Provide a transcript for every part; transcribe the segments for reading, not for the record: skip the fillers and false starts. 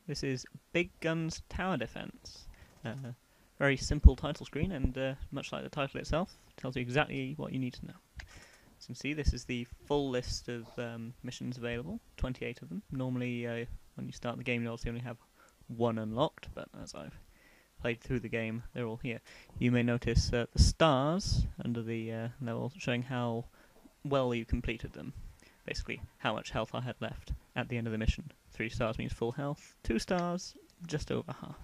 This is Big Guns Tower Defense. Very simple title screen, and much like the title itself, tells you exactly what you need to know. As you can see, this is the full list of missions available, 28 of them. Normally, when you start the game, you obviously only have one unlocked, but as I've played through the game, they're all here. You may notice the stars under the level showing how well you completed them. Basically, how much health I had left at the end of the mission. 3 stars means full health, 2 stars, just over half.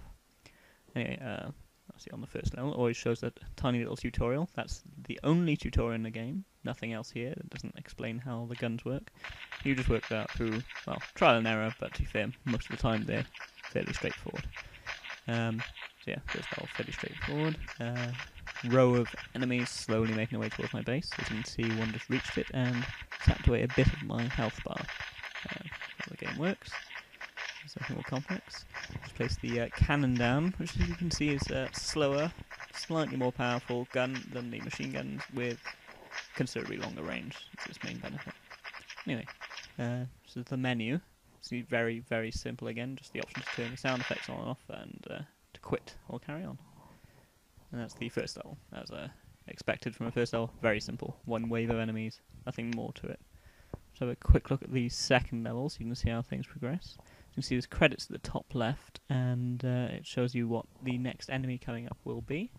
Anyway, see on the first level, it always shows that tiny little tutorial. That's the only tutorial in the game. Nothing else here. It doesn't explain how the guns work. You just work that through, well, trial and error, but to be fair, most of the time they're fairly straightforward. So yeah, first level, fairly straightforward. Row of enemies slowly making their way towards my base. As you can see, one just reached it and tapped away a bit of my health bar. How the game works. Something more complex. Just place the cannon down, which as you can see is a slower, slightly more powerful gun than the machine guns with considerably longer range. It's its main benefit. Anyway, so the menu. It's very, very simple again, just the option to turn the sound effects on and off and to quit or carry on. And that's the first level, as expected from a first level. Very simple. One wave of enemies, nothing more to it. So have a quick look at the second level so you can see how things progress. You can see there's credits at the top left, and it shows you what the next enemy coming up will be.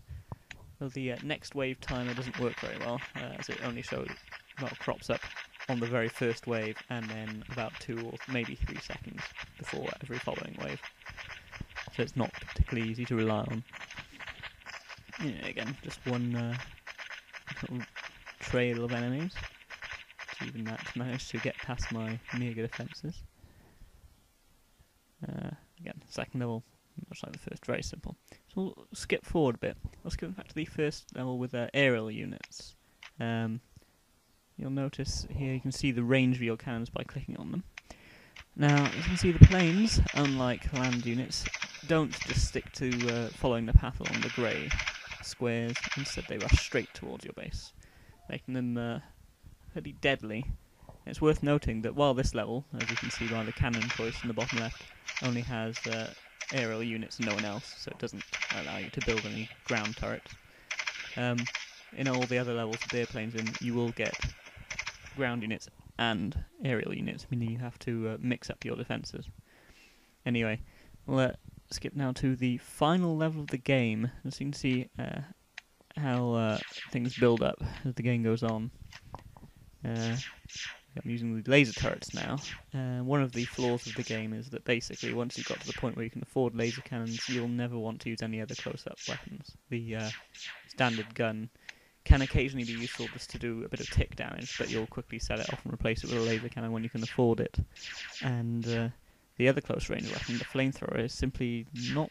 Well, the next wave timer doesn't work very well, as it only crops up on the very first wave, and then about 2 or maybe 3 seconds before every following wave. So it's not particularly easy to rely on. Yeah, again, just one little trail of enemies. Even that managed to get past my mega defences. Again, second level, much like the first, very simple. So we'll skip forward a bit. I'll skip back to the first level with aerial units. You'll notice here you can see the range of your cannons by clicking on them. Now, you can see the planes, unlike land units, don't just stick to following the path along the grey squares. Instead, they rush straight towards your base, making them pretty deadly. It's worth noting that while this level, as you can see by the cannon choice in the bottom left, only has aerial units and no one else, so it doesn't allow you to build any ground turrets. In all the other levels with airplanes in, you will get ground units and aerial units, meaning you have to mix up your defences. Anyway, we'll skip now to the final level of the game, as you can see how things build up as the game goes on. I'm using the laser turrets now. One of the flaws of the game is that basically once you've got to the point where you can afford laser cannons, you'll never want to use any other close-up weapons. The standard gun can occasionally be useful just to do a bit of tick damage, but you'll quickly sell it off and replace it with a laser cannon when you can afford it. And the other close-range weapon, the flamethrower, is simply not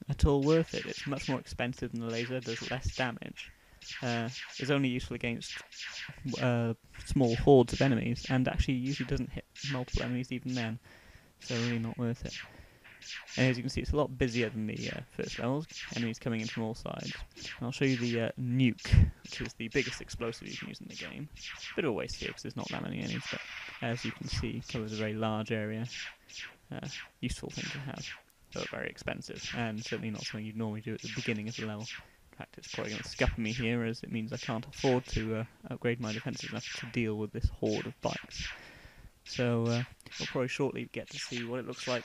at all worth it. It's much more expensive than the laser, does less damage. Is only useful against small hordes of enemies, and actually usually doesn't hit multiple enemies even then, so really not worth it. And as you can see, it's a lot busier than the first levels, enemies coming in from all sides. And I'll show you the nuke, which is the biggest explosive you can use in the game. Bit of a waste here because there's not that many enemies, but as you can see, covers a very large area. Useful thing to have, though very expensive, and certainly not something you'd normally do at the beginning of the level. In fact, it's probably going to scupper me here, as it means I can't afford to upgrade my defences enough to deal with this horde of bikes. So we'll probably shortly get to see what it looks like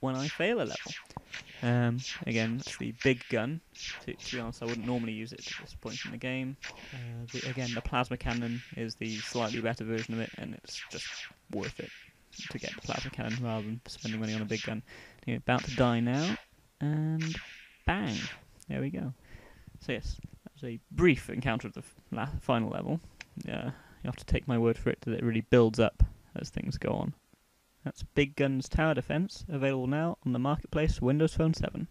when I fail a level. Again, that's the big gun. To be honest, I wouldn't normally use it at this point in the game. Again, the plasma cannon is the slightly better version of it, and it's just worth it to get the plasma cannon rather than spending money on a big gun. You're about to die now, and bang! There we go. So yes, that was a brief encounter of the final level. You have to take my word for it that it really builds up as things go on. That's Big Guns Tower Defense, available now on the marketplace for Windows Phone 7.